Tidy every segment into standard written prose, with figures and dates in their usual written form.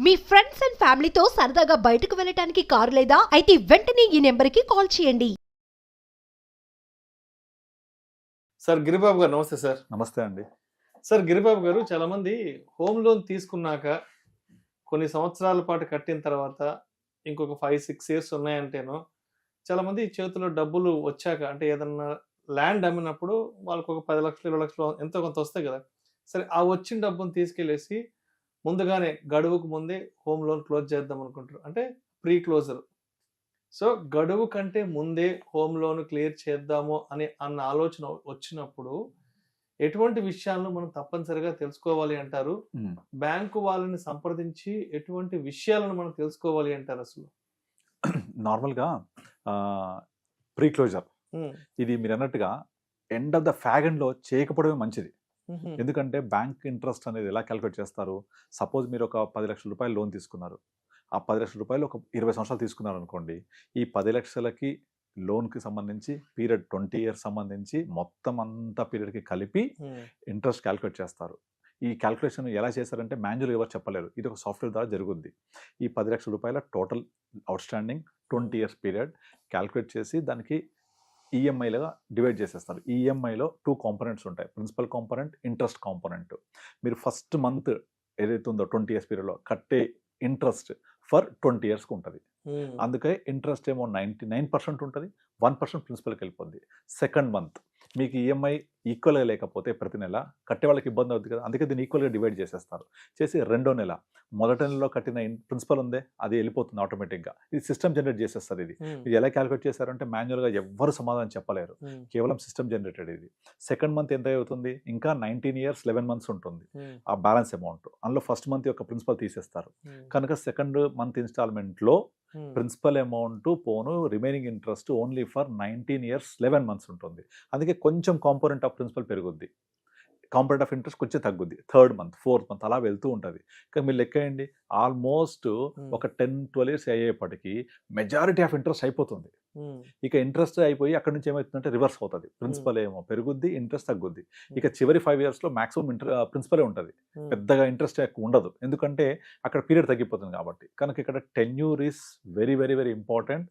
Me friends and ఫ్యామిలీతో సరదాగా బయటకు వెళ్ళటానికి కారు లేదా అయితే వెంటనే ఈ నెంబర్కి కాల్ చేయండి. సార్ గిరిబాబు గారు నమస్తే సార్. నమస్తే అండి. సార్ గిరిబాబు గారు, చాలా మంది హోమ్ లోన్ తీసుకున్నాక కొన్ని సంవత్సరాల పాటు కట్టిన తర్వాత ఇంకొక 5-6 ఇయర్స్ ఉన్నాయంటేనో చాలా మంది చేతిలో డబ్బులు వచ్చాక, అంటే ఏదన్నా ల్యాండ్ అమ్మినప్పుడు వాళ్ళకు ఒక 10 లక్షలు 20 లక్షలు ఎంతో కొంత వస్తాయి కదా. సరే, ఆ వచ్చిన డబ్బును తీసుకెళ్ళేసి ముందుగానే గడువుకు ముందే హోమ్ లోన్ క్లోజ్ చేద్దాం అనుకుంటారు, అంటే ప్రీ క్లోజర్. సో గడువు కంటే ముందే హోమ్ లోన్ క్లియర్ చేద్దాము అన్న ఆలోచన వచ్చినప్పుడు ఎటువంటి విషయాలను మనం తప్పనిసరిగా తెలుసుకోవాలి అంటారు? బ్యాంకు వాళ్ళని సంప్రదించి ఎటువంటి విషయాలను మనం తెలుసుకోవాలి అంటారు అసలు? నార్మల్గా ప్రీ క్లోజర్ ఇది మీరు అన్నట్టుగా ఎండ్ ఆఫ్ ద ఫ్యాగన్లో చేయకపోవడమే మంచిది. ఎందుకంటే బ్యాంక్ ఇంట్రెస్ట్ అనేది ఎలా క్యాలిక్యులేట్ చేస్తారు? సపోజ్ మీరు ఒక 10 లక్షల రూపాయలు లోన్ తీసుకున్నారు. ఆ 10 లక్షల రూపాయలు ఒక 20 సంవత్సరాలు తీసుకున్నారు అనుకోండి. ఈ 10 లక్షలకి లోన్కి సంబంధించి పీరియడ్ 20 ఇయర్స్ సంబంధించి మొత్తం అంతా పీరియడ్కి కలిపి ఇంట్రెస్ట్ క్యాలిక్యులేట్ చేస్తారు. ఈ క్యాలిక్యులేషన్ ఎలా చేశారంటే మాన్యువల్ ఎవరు చెప్పలేరు. ఇది ఒక సాఫ్ట్వేర్ ద్వారా జరుగుద్ది. ఈ 10 లక్షల రూపాయల total outstanding 20 years period calculate చేసి దానికి ఈఎంఐలుగా డివైడ్ చేసేస్తారు. ఈఎంఐలో 2 కాంపోనెంట్స్ ఉంటాయి, ప్రిన్సిపల్ కాంపోనెంట్, ఇంట్రెస్ట్ కాంపోనెంట్. మీరు ఫస్ట్ మంత్ ఏదైతే ఉందో 20 ఇయర్స్ పీరియడ్లో కట్టే ఇంట్రెస్ట్ ఫర్ 20 ఇయర్స్కి ఉంటుంది. అందుకే ఇంట్రెస్ట్ ఏమో 99% ఉంటుంది, 1% ప్రిన్సిపల్కి వెళ్ళిపోద్ది. సెకండ్ మంత్ మీకు ఈఎంఐ ఈక్వల్గా లేకపోతే ప్రతి నెల కట్టే వాళ్ళకి ఇబ్బంది అవుతుంది కదా, అందుకే దీన్ని ఈక్వల్గా డివైడ్ చేసేస్తారు. చేసి రెండో నెల మొదటి నెలలో కట్టిన ప్రిన్సిపల్ ఉందే అది వెళ్ళిపోతుంది ఆటోమేటిక్గా. ఇది సిస్టమ్ జనరేట్ చేసేస్తారు. ఇది మీరు ఎలా క్యాలిక్యులేట్ చేశారంటే మాన్యువల్గా ఎవ్వరు సమాధానం చెప్పలేరు, కేవలం సిస్టమ్ జనరేటెడ్ ఇది. సెకండ్ మంత్ ఎంత అవుతుంది? ఇంకా 19 ఇయర్స్ 11 మంత్స్ ఉంటుంది ఆ బ్యాలెన్స్ అమౌంట్. అందులో ఫస్ట్ మంత్ యొక్క ప్రిన్సిపల్ తీసేస్తారు. కనుక సెకండ్ మంత్ ఇన్స్టాల్మెంట్లో ప్రిన్సిపల్ అమౌంట్ పోను remaining interest only for 19 years 11 months ఉంటుంది. అందుకే కొంచెం కాంపోనెంట్ ఆఫ్ ప్రిన్సిపల్ పెరుగుద్ది, కాంపోనెంట్ ఆఫ్ ఇంట్రెస్ట్ కొంచెం తగ్గుద్ది. థర్డ్ మంత్, ఫోర్త్ మంత్ అలా వెళ్తూ ఉంటుంది. కానీ మీరు లెక్కేయండి, ఆల్మోస్ట్ ఒక 10-12 ఇయర్స్ అయ్యేపటికి మెజారిటీ ఆఫ్ ఇంట్రెస్ట్ అయిపోతుంది. ఇక ఇంట్రెస్ట్ అయిపోయి అక్కడ నుంచి ఏమవుతుందంటే రివర్స్ అవుతుంది. ప్రిన్సిపల్ ఏమో పెరుగుద్ది, ఇంట్రెస్ట్ తగ్గుద్ది. ఇక చివరి 5 ఇయర్స్లో మాక్సిమం ప్రిన్సిపలే ఉంటుంది, పెద్దగా ఇంట్రెస్ట్ ఎక్కువ ఉండదు. ఎందుకంటే అక్కడ పీరియడ్ తగ్గిపోతుంది కాబట్టి. కనుక ఇక్కడ tenure is very very very important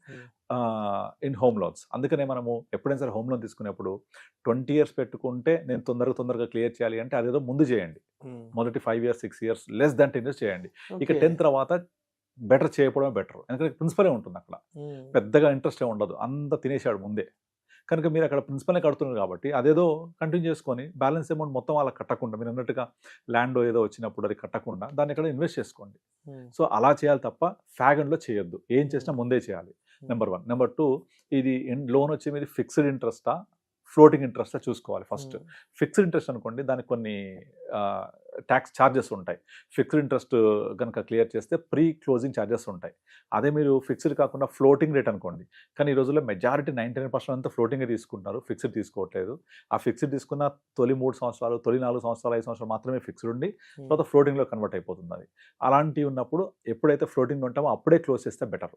in home loans. అందుకనే మనము ఎప్పుడైనా సరే హోమ్ లోన్ తీసుకునేప్పుడు 20 ఇయర్స్ పెట్టుకుంటే నేను తొందరగా క్లియర్ చేయాలి అంటే అదేదో ముందు చేయండి. మొదటి 5 years 6 years less than 10 years చేయండి. ఇక 10 తర్వాత బెటర్ చేయకపోవడం బెటర్. ఎందుకంటే ప్రిన్సిపలే ఉంటుంది అక్కడ, పెద్దగా ఇంట్రెస్ట్ ఏ ఉండదు, అంత తినేసాడు ముందే. కనుక మీరు అక్కడ ప్రిన్సిపల్నే కడుతున్నారు కాబట్టి అదేదో కంటిన్యూ చేసుకొని బ్యాలెన్స్ అమౌంట్ మొత్తం అలా కట్టకుండా, మీరు అన్నట్టుగా ల్యాండ్ ఏదో వచ్చినప్పుడు అది కట్టకుండా దాన్ని ఎక్కడ ఇన్వెస్ట్ చేసుకోండి. సో అలా చేయాలి తప్ప ఫ్యాగన్లో చేయొద్దు. ఏం చేసినా ముందే చేయాలి, నెంబర్ 1. నెంబర్ 2, ఇది లోన్ వచ్చి మీది ఫిక్స్డ్ ఇంట్రెస్టా ఫ్లోటింగ్ ఇంట్రెస్టా చూసుకోవాలి ఫస్ట్. ఫిక్స్డ్ ఇంట్రెస్ట్ అనుకోండి, దానికి కొన్ని ట్యాక్స్ ఛార్జెస్ ఉంటాయి. ఫిక్స్డ్ ఇంట్రెస్ట్ కనుక క్లియర్ చేస్తే ప్రీ క్లోజింగ్ ఛార్జెస్ ఉంటాయి. అదే మీరు ఫిక్స్డ్ కాకుండా ఫ్లోటింగ్ రేట్ అనుకోండి, కానీ ఈ రోజుల్లో మెజారిటీ 99% అంతా ఫ్లోటింగే తీసుకుంటున్నారు, ఫిక్స్డ్ తీసుకోవట్లేదు. ఆ ఫిక్స్డ్ తీసుకున్న తొలి 3 సంవత్సరాలు, తొలి 4 సంవత్సరాలు, 5 సంవత్సరాలు మాత్రమే ఫిక్స్డ్ ఉండి తర్వాత ఫ్లోటింగ్లో కన్వర్ట్ అయిపోతుంది. అది అలాంటివి ఉన్నప్పుడు ఎప్పుడైతే ఫ్లోటింగ్ ఉంటామో అప్పుడే క్లోజ్ చేస్తే బెటర్.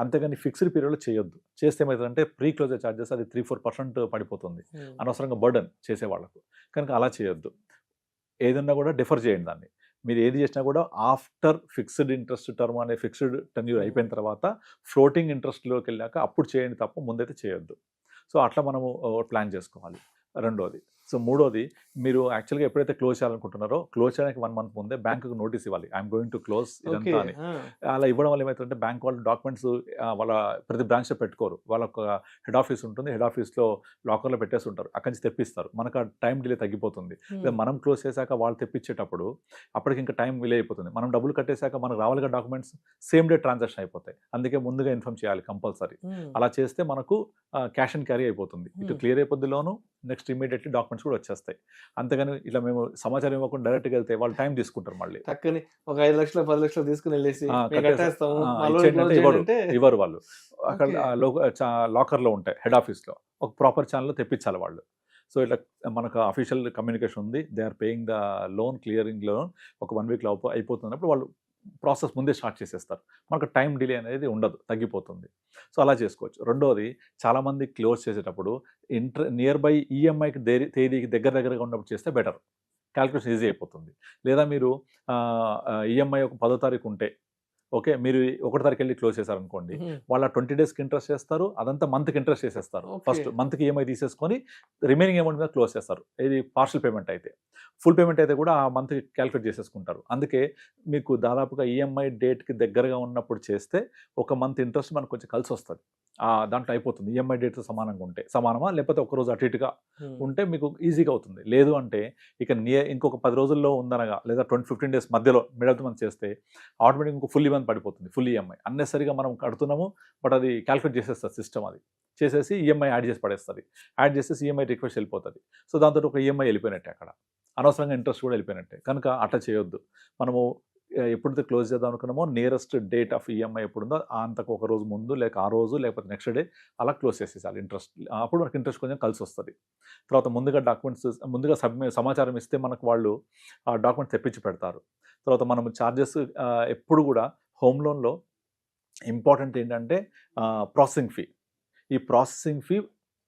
అంతేగాని ఫిక్స్డ్ పీరియడ్లో చేయొద్దు. చేస్తే ఏమవుతుందంటే ప్రీ క్లోజర్ ఛార్జెస్ అది 3-4% పడిపోతుంది, అనవసరంగా బర్డన్ చేసే వాళ్ళకు. కనుక అలా చేయొద్దు. ఏదన్నా కూడా డిఫర్ చేయండి దాన్ని. మీరు ఏది చేసినా కూడా ఆఫ్టర్ ఫిక్స్డ్ ఇంట్రెస్ట్ టర్మ్ అనే ఫిక్స్డ్ టెన్యూర్ అయిపోయిన తర్వాత ఫ్లోటింగ్ ఇంట్రెస్ట్లోకి వెళ్ళాక అప్పుడు చేయండి తప్ప ముందైతే చేయొద్దు. సో అట్లా మనము ప్లాన్ చేసుకోవాలి. రెండోది. సో మూడోది, మీరు యాక్చువల్గా ఎప్పుడైతే క్లోజ్ చేయాలనుకుంటున్నారో క్లోజ్ చేయడానికి 1 మంత్ ముందే బ్యాంకుకి నోటీస్ ఇవ్వాలి, ఐఎమ్ గోయింగ్ టు క్లోజ్ ఇదంతా అని. అలా ఇవ్వడం వల్ల ఏమవుతుందంటే బ్యాంక్ వాళ్ళు డాక్యుమెంట్స్ వాళ్ళ ప్రతి బ్రాంచ్లో పెట్టుకోరు. వాళ్ళొక హెడ్ ఆఫీస్ ఉంటుంది, హెడ్ ఆఫీస్లో లాకర్లో పెట్టేసి ఉంటారు, అక్కడి నుంచి తెప్పిస్తారు. మనకు ఆ టైం డిలే తగ్గిపోతుంది. మనం క్లోజ్ చేశాక వాళ్ళు తెప్పించేటప్పుడు అప్పటికి ఇంకా టైం విలే అయిపోతుంది. మనం డబ్బులు కట్టేశాక మనకు రావాలిగా డాక్యుమెంట్స్, సేమ్ డే ట్రాన్సాక్షన్ అయిపోతాయి. అందుకే ముందుగా ఇన్ఫార్మ్ చేయాలి కంపల్సరీ. అలా చేస్తే మనకు క్యాష్ అండ్ క్యారీ అయిపోతుంది, ఇటు క్లియర్ అయిపోద్ది లోను, నెక్స్ట్ ఇమీడియట్లీ డాక్యుమెంట్స్ కూడా వచ్చేస్తాయి. అంతగాని ఇట్లా మేము సమాచారం ఇవ్వకుండా డైరెక్ట్గా వెళ్తే వాళ్ళు టైం తీసుకుంటారు. మళ్ళీ టక్కని ఒక 5 లక్షలు 10 లక్షలు తీసుకుని వెళ్ళేసి ఇవ్వరు వాళ్ళు. అక్కడ లాకర్లో ఉంటాయి, హెడ్ ఆఫీస్లో ఒక ప్రాపర్ ఛానల్లో తెప్పించాలి వాళ్ళు. సో ఇట్లా మనకు అఫీషియల్ కమ్యూనికేషన్ ఉంది, they are paying the loan, clearing loan ఒక 1 వీక్లో అయిపోతున్నప్పుడు వాళ్ళు ప్రాసెస్ ముందే స్టార్ట్ చేసేస్తారు. మనకు టైం డిలే అనేది ఉండదు, తగ్గిపోతుంది. సో అలా చేసుకోవచ్చు. రెండోది, చాలామంది క్లోజ్ చేసేటప్పుడు నియర్ బై ఈఎంఐకి తేదీకి దగ్గరగా ఉన్నప్పుడు చేస్తే బెటర్. క్యాల్కులేషన్ ఈజీ అయిపోతుంది. లేదా మీరు ఈఎంఐ ఒక 10వ తారీఖు ఉంటే ఓకే, మీరు 1వ తారీఖు వెళ్ళి క్లోజ్ చేశారనుకోండి, వాళ్ళ 20 డేస్కి ఇంట్రెస్ట్ చేస్తారు, అదంతా మంత్కి ఇంట్రెస్ట్ చేసేస్తారు. ఫస్ట్ మంత్కి ఈఎంఐ తీసేసుకొని రిమైనింగ్ అమౌంట్ మీద క్లోజ్ చేస్తారు. ఇది పార్షల్ పేమెంట్ అయితే. ఫుల్ పేమెంట్ అయితే కూడా ఆ మంత్ క్యాల్కులేట్ చేసేసుకుంటారు. అందుకే మీకు దాదాపుగా ఈఎంఐ డేట్కి దగ్గరగా ఉన్నప్పుడు చేస్తే ఒక మంత్ ఇంట్రెస్ట్ మనకు కొంచెం కలిసి వస్తుంది. దాంట్లో అయిపోతుంది. ఈఎంఐ డేట్తో సమానమా లేకపోతే ఒకరోజు అటు ఇటుగా ఉంటే మీకు ఈజీగా అవుతుంది. లేదు అంటే ఇక ఇంకొక 10 రోజుల్లో ఉందనగా లేదా 15 డేస్ మధ్యలో మిడ్ ఆఫ్ ది మంత్ చేస్తే ఆటోమేటిక్ ఇంకో ఫుల్ ఈఎంఐ పడిపోతుంది. ఫుల్ ఈఎంఐ అన్నెసరిగా మనం కడుతున్నాము, బట్ అది క్యాల్కులేట్ చేసేస్తుంది సిస్టమ్. అది చేసేసి ఈఎంఐ యాడ్ చేసి పడేస్తుంది. యాడ్ చేసేసి ఈఎంఐ రిక్వెస్ట్ వెళ్ళిపోతుంది. సో దాంతో ఒక ఈఎంఐ వెళ్ళిపోయినట్టే, అక్కడ అనవసరంగా ఇంట్రెస్ట్ కూడా వెళ్ళిపోయినట్టే. కనుక అట్లా చేయొద్దు. మనము ఎప్పుడైతే క్లోజ్ చేద్దాం అనుకున్నామో నియరెస్ట్ డేట్ ఆఫ్ ఈఎంఐ ఎప్పుడుందో అంతకు ఒక రోజు ముందు లేక ఆ రోజు లేకపోతే నెక్స్ట్ డే అలా క్లోజ్ చేసేసాలి ఇంట్రెస్ట్. అప్పుడు మనకు ఇంట్రెస్ట్ కొంచెం కలిసి వస్తుంది. తర్వాత ముందుగా సమాచారం ఇస్తే మనకు వాళ్ళు ఆ డాక్యుమెంట్స్ తెప్పించి పెడతారు. తర్వాత మనం ఛార్జెస్ ఎప్పుడు కూడా హోమ్ లోన్లో ఇంపార్టెంట్ ఏంటంటే ప్రాసెసింగ్ ఫీ. ఈ ప్రాసెసింగ్ ఫీ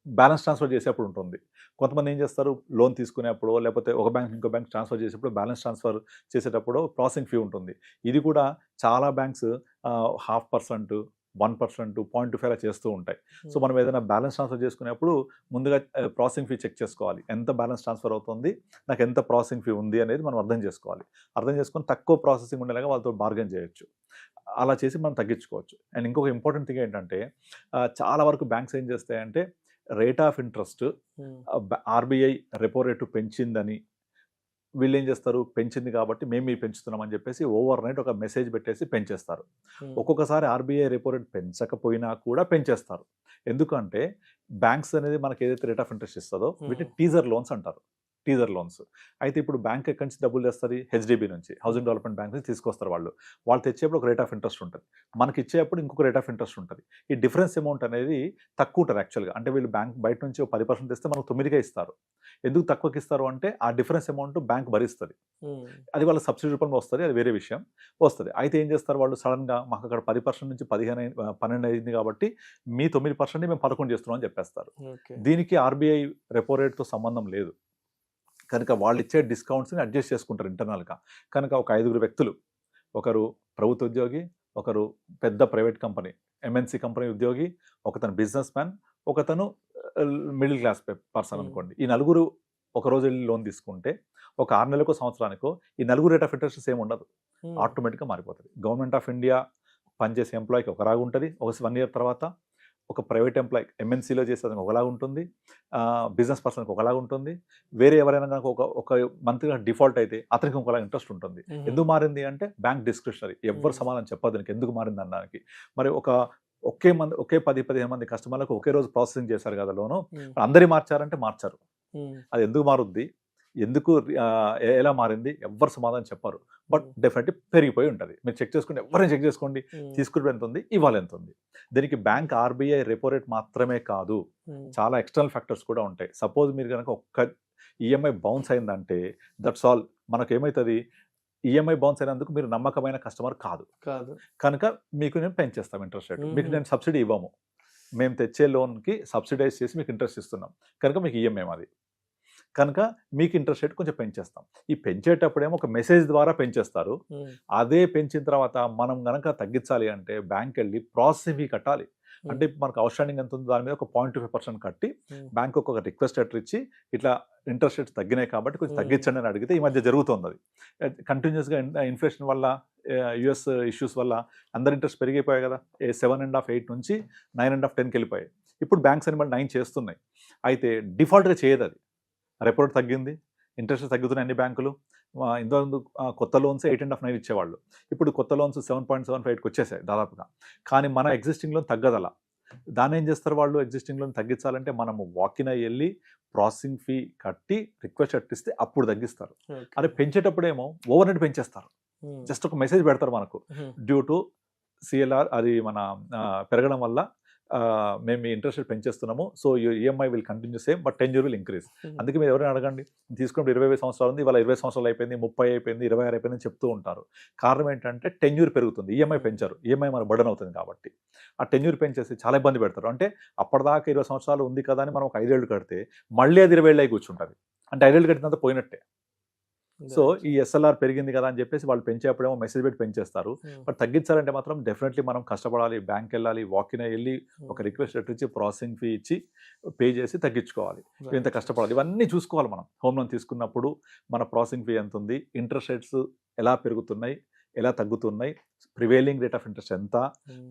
బ్యాలెన్స్ ట్రాన్స్ఫర్ చేసేప్పుడు ఉంటుంది. కొంతమంది ఏం చేస్తారు, లోన్ తీసుకునేప్పుడు లేకపోతే ఒక బ్యాంక్ ఇంకో బ్యాంక్ ట్రాన్స్ఫర్ చేసేప్పుడు బ్యాలెన్స్ ట్రాన్స్ఫర్ చేసేటప్పుడు ప్రాసెసింగ్ ఫీ ఉంటుంది. ఇది కూడా చాలా బ్యాంక్స్ 0.5%, 1%, 0.25 అలా చేస్తూ ఉంటాయి. సో మనం ఏదైనా బ్యాలెన్స్ ట్రాన్స్ఫర్ చేసుకునేప్పుడు ముందుగా ప్రాసెసింగ్ ఫీ చెక్ చేసుకోవాలి. ఎంత బ్యాలెన్స్ ట్రాన్స్ఫర్ అవుతుంది, నాకు ఎంత ప్రాసెసింగ్ ఫీ ఉంది అనేది మనం అర్థం చేసుకోవాలి. అర్థం చేసుకొని తక్కువ ప్రాసెసింగ్ ఉండేలాగా వాళ్ళతో బార్గెన్ చేయొచ్చు. అలా చేసి మనం తగ్గించుకోవచ్చు. అండ్ ఇంకొక ఇంపార్టెంట్ థింగ్ ఏంటంటే చాలా వరకు బ్యాంక్స్ ఏం చేస్తాయంటే rate of interest RBI repo rate పెంచిందని వీళ్ళు ఏం చేస్తారు, పెంచింది కాబట్టి మేము పెంచుతున్నామని చెప్పేసి ఓవర్ నైట్ ఒక మెసేజ్ పెట్టేసి పెంచేస్తారు. ఒక్కొక్కసారి ఆర్బీఐ రెపో రేట్ పెంచకపోయినా కూడా పెంచేస్తారు. ఎందుకంటే బ్యాంక్స్ అనేది మనకి ఏదైతే రేట్ ఆఫ్ ఇంట్రెస్ట్ ఇస్తుందో వీటిని టీజర్ లోన్స్ అంటారు. టీజర్ లోన్స్ అయితే ఇప్పుడు బ్యాంక్ ఎక్కడి నుంచి డబ్బులు తెస్తుంది, హెచ్డిబి నుంచి, హౌసింగ్ డెవలప్మెంట్ బ్యాంక్ నుంచి తీసుకొస్తారు. వాళ్ళు తెచ్చేప్పుడు ఒక రేట్ ఆఫ్ ఇంట్రెస్ట్ ఉంటుంది, మనకి ఇచ్చేప్పుడు ఇంకొక రేట్ ఆఫ్ ఇంట్రెస్ట్ ఉంటుంది. ఈ డిఫరెన్స్ అమౌంట్ అనేది తక్కువ ఉంటుంది యాక్చువల్గా. అంటే వీళ్ళు బ్యాంక్ బయట నుంచి 10% ఇస్తే మనకు 9గా ఇస్తారు. ఎందుకు తక్కువకి ఇస్తారు అంటే ఆ డిఫరెన్స్ అమౌంట్ బ్యాంక్ భరిస్తుంది. అది వాళ్ళ సబ్సిడీ రూపంలో వస్తుంది, అది వేరే విషయం వస్తుంది. అయితే ఏం చేస్తారు వాళ్ళు, సడన్గా మాకు అక్కడ 10% నుంచి 12 అయింది కాబట్టి మీ 9% మేము 11 చేస్తున్నాం అని చెప్పేస్తారు. దీనికి ఆర్బీఐ రెపో రేట్తో సంబంధం లేదు. కనుక వాళ్ళు ఇచ్చే డిస్కౌంట్స్ని అడ్జస్ట్ చేసుకుంటారు ఇంటర్నల్గా. కనుక ఒక 5 వ్యక్తులు, ఒకరు ప్రభుత్వ ఉద్యోగి, ఒకరు పెద్ద ప్రైవేట్ కంపెనీ ఎంఎన్సీ కంపెనీ ఉద్యోగి, ఒకతను బిజినెస్ మ్యాన్, ఒకతను మిడిల్ క్లాస్ పర్సన్ అనుకోండి. ఈ నలుగురు ఒకరోజు వెళ్ళి లోన్ తీసుకుంటే ఒక 6 నెలలకో సంవత్సరానికో ఈ నలుగురు రేట్ ఆఫ్ ఇంట్రెస్ట్ సేమ్ ఉండదు, ఆటోమేటిక్గా మారిపోతుంది. గవర్నమెంట్ ఆఫ్ ఇండియా పనిచేసే ఎంప్లాయీకి ఒకలాగా ఉంటుంది, ఒక 1 ఇయర్ తర్వాత ఒక ప్రైవేట్ ఎంప్లాయీ ఎంఎన్సీలో చేసేదానికి ఒకలాగా ఉంటుంది, బిజినెస్ పర్సన్కి ఒకలాగా ఉంటుంది. వేరే ఎవరైనా కనుక ఒక మంత్ డిఫాల్ట్ అయితే అతనికి ఒకలాగా ఇంట్రెస్ట్ ఉంటుంది. ఎందుకు మారింది అంటే బ్యాంక్ డిస్క్రిషనరీ, ఎవరు సమాధానం చెప్పదు దీనికి ఎందుకు మారింది అనడానికి. మరి ఒకే 10-15 మంది కస్టమర్లకు ఒకే రోజు ప్రాసెసింగ్ చేశారు కదా లోను, అందరి మార్చారంటే మార్చారు. అది ఎందుకు మారుద్ది, ఎందుకు ఎలా మారింది ఎవ్వరు సమాధానం చెప్పారు. బట్ డెఫినెట్లీ పెరిగిపోయి ఉంటుంది. మీరు చెక్ చేసుకోండి, ఎవరైనా చెక్ చేసుకోండి, తీసుకుంటే ఎంత ఉంది, ఇవాళ ఎంత ఉంది. దీనికి బ్యాంక్ ఆర్బీఐ రెపో రేట్ మాత్రమే కాదు, చాలా ఎక్స్టర్నల్ ఫ్యాక్టర్స్ కూడా ఉంటాయి. సపోజ్ మీరు కనుక ఒక్క ఈఎంఐ బౌన్స్ అయిందంటే దట్స్ ఆల్. మనకు ఏమవుతుంది, ఈఎంఐ బౌన్స్ అయినందుకు మీరు నమ్మకమైన కస్టమర్ కాదు, కనుక మీకు నేను పెంచేస్తాం ఇంట్రెస్ట్ రేట్. మీకు నేను సబ్సిడీ ఇవ్వము, మేము తెచ్చే లోన్కి సబ్సిడైజ్ చేసి మీకు ఇంట్రెస్ట్ ఇస్తున్నాం, కనుక మీకు ఈఎంఐ అది, కనుక మీకు ఇంట్రెస్ట్ రేట్ కొంచెం పెంచేస్తాం. ఈ పెంచేటప్పుడేమో ఒక మెసేజ్ ద్వారా పెంచేస్తారు. అదే పెంచిన తర్వాత మనం కనుక తగ్గించాలి అంటే బ్యాంక్ వెళ్ళి ప్రాసెసింగ్ ఫీ కట్టాలి. అంటే మనకు అవుట్స్టాండింగ్ ఎంత ఉందో దాని మీద ఒక 0.25% కట్టి బ్యాంక్ ఒక రిక్వెస్ట్ లెటర్ ఇచ్చి ఇట్లా ఇంట్రెస్ట్ రేట్స్ తగ్గినాయి కాబట్టి కొంచెం తగ్గించండి అని అడిగితే ఈ మధ్య జరుగుతుంది. అది కంటిన్యూస్గా ఇన్ఫ్లేషన్ వల్ల, యుఎస్ ఇష్యూస్ వల్ల అందరి ఇంట్రెస్ట్ పెరిగిపోయాయి కదా. 7.5, 8 నుంచి 9.5, 10కి వెళ్ళిపోయాయి. ఇప్పుడు బ్యాంక్స్ అని మళ్ళీ 9 చేస్తున్నాయి. అయితే డిఫాల్ట్గా చేయదు అది. రెపో రేట్ తగ్గింది, ఇంట్రెస్ట్ తగ్గుతున్నాయి అన్ని బ్యాంకులు. ఇంతకుముందు కొత్త లోన్స్ 8.5, 9 ఇచ్చేవాళ్ళు. ఇప్పుడు కొత్త లోన్స్ 7.75కి వచ్చేసాయి దాదాపుగా. కానీ మన ఎగ్జిస్టింగ్ లోన్ తగ్గదలా. దాన్ని ఏం చేస్తారు వాళ్ళు, ఎగ్జిస్టింగ్ లోన్ తగ్గించాలంటే మనము వాకిన్ అయ్యి వెళ్ళి ప్రాసెసింగ్ ఫీ కట్టి రిక్వెస్ట్ కట్టిస్తే అప్పుడు తగ్గిస్తారు. అదే పెంచేటప్పుడేమో ఓవర్ నైట్ పెంచేస్తారు. జస్ట్ ఒక మెసేజ్ పెడతారు మనకు, డ్యూ టు సిఎల్ఆర్ అది మన పెరగడం వల్ల మేము మీ ఇంట్రెస్ట్ రేట్ పెంచేస్తున్నాము, so EMI will continue same but tenure will increase. అందుకే మీరు ఎవరైనా అడగండి, తీసుకున్నప్పుడు 20 సంవత్సరాలు ఉంది, ఇవాళ 20 సంవత్సరాలు అయిపోయింది, 30 అయిపోయింది, 26 అయిపోయింది చెప్తూ ఉంటారు. కారణం ఏంటంటే టెన్యూర్ పెరుగుతుంది, ఈఎంఐ పెంచారు, ఈఎంఐ మన బర్డన్ అవుతుంది కాబట్టి. ఆ టెన్యూర్ పెంచేసి చాలా ఇబ్బంది పెడతారు. అంటే అప్పటిదాకా 20 సంవత్సరాలు ఉంది కదా అని మనం ఒక 5 ఏళ్ళు కడితే మళ్ళీ అది 20 ఏళ్ళు అయి కూర్చుంటుంది. అంటే 5 ఏళ్ళు కట్టినంత పోయినట్టే. సో ఈ ఎస్ఎల్ఆర్ పెరిగింది కదా అని చెప్పేసి వాళ్ళు పెంచేప్పుడేమో మెసేజ్ పెట్టి పెంచేస్తారు. బట్ తగ్గించాలంటే మాత్రం డెఫినెట్లీ మనం కష్టపడాలి, బ్యాంక్ వెళ్ళాలి, వాకిన్ వెళ్ళి ఒక రిక్వెస్ట్ లెటర్ ఇచ్చి ప్రాసెసింగ్ ఫీ ఇచ్చి పే చేసి తగ్గించుకోవాలి. ఇంత కష్టపడాలి, ఇవన్నీ చూసుకోవాలి. మనం హోమ్ లోన్ తీసుకున్నప్పుడు మన ప్రాసెసింగ్ ఫీ ఎంత ఉంది, ఇంట్రెస్ట్ రేట్స్ ఎలా పెరుగుతున్నాయి, ఎలా తగ్గుతున్నాయి, ప్రివేలింగ్ రేట్ ఆఫ్ ఇంట్రెస్ట్ ఎంత,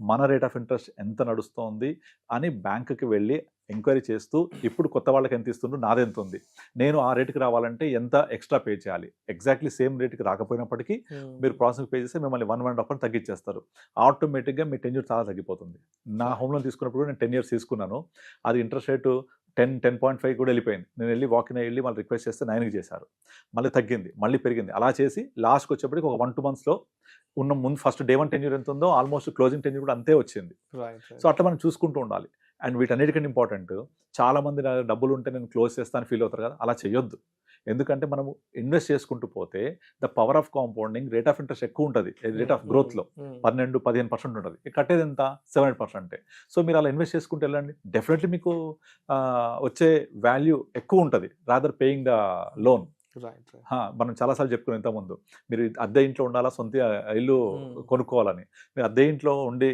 మన రేట్ ఆఫ్ ఇంట్రెస్ట్ ఎంత నడుస్తోంది అని బ్యాంకుకి వెళ్ళి ఎంక్వైరీ చేస్తూ, ఇప్పుడు కొత్త వాళ్ళకి ఎంత ఇస్తుండ్రు, నాది ఎంత ఉంది, నేను ఆ రేటుకి రావాలంటే ఎంత ఎక్స్ట్రా పే చేయాలి. ఎగ్జాక్ట్లీ సేమ్ రేటుకి రాకపోయినప్పటికీ మీరు ప్రాసెసింగ్ పే చేస్తే మిమ్మల్ని 1.5% తగ్గించేస్తారు. ఆటోమేటిక్గా మీ టెన్యూర్ చాలా తగ్గిపోతుంది. నా హోమ్ లోన్ తీసుకున్నప్పుడు నేను 10 years తీసుకున్నాను. అది ఇంట్రెస్ట్ రేటు 10.5 కూడా వెళ్ళిపోయింది. నేను వెళ్ళి వాకిన్ వెళ్ళి వాళ్ళు రిక్వెస్ట్ చేస్తే 9కి చేశారు. మళ్ళీ తగ్గింది, మళ్ళీ పెరిగింది. అలా చేసి లాస్ట్కి వచ్చేప్పటికి ఒక 1-2 monthsలో ఉన్న ముందు ఫస్ట్ డే 1 టెన్యూర్ ఎంత ఉందో ఆల్మోస్ట్ క్లోజింగ్ టెన్యూర్ కూడా అంతే వచ్చింది. సో అట్లా మనం చూసుకుంటూ ఉండాలి. అండ్ వీటన్నిటికంటే ఇంపార్టెంట్, చాలా మంది నా డబ్బులు ఉంటే నేను క్లోజ్ చేస్తాను ఫీల్ అవుతారు కదా, అలా చేయొద్దు. ఎందుకంటే మనము ఇన్వెస్ట్ చేసుకుంటూ పోతే the power of compounding, rate of interest ఎక్కువ ఉంటుంది. రేట్ ఆఫ్ గ్రోత్లో 12-15% ఉంటుంది. కట్టేది ఎంత, 7-8%. సో మీరు అలా ఇన్వెస్ట్ చేసుకుంటూ వెళ్ళండి, డెఫినెట్లీ మీకు వచ్చే వాల్యూ ఎక్కువ ఉంటుంది రాదర్ పేయింగ్ ద లోన్. మనం చాలాసార్లు చెప్పుకున్నాం ఇంతకుముందు, మీరు అద్దె ఇంట్లో ఉండాలా, సొంత ఇల్లు కొనుక్కోవాలని. మీరు అద్దె ఇంట్లో ఉండి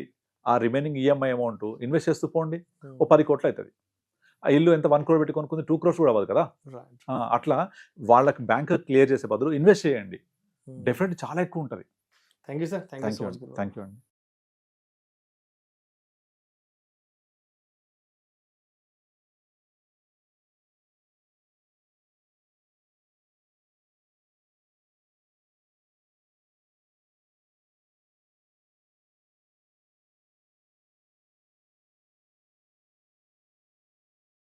ఆ రిమైనింగ్ ఈఎంఐ అమౌంట్ ఇన్వెస్ట్ చేస్తూ పోండి, ఓ 10 కోట్లు అవుతుంది. ఆ ఇల్లు ఎంత 1 crore పెట్టి కొనుక్కుంది, 2 crores కూడా అవ్వదు కదా. అట్లా వాళ్ళకి బ్యాంక్ క్లియర్ చేసే బదులు ఇన్వెస్ట్ చేయండి, డెఫినెట్లీ చాలా ఎక్కువ ఉంటుంది. Thank you sir. Thank you అండి.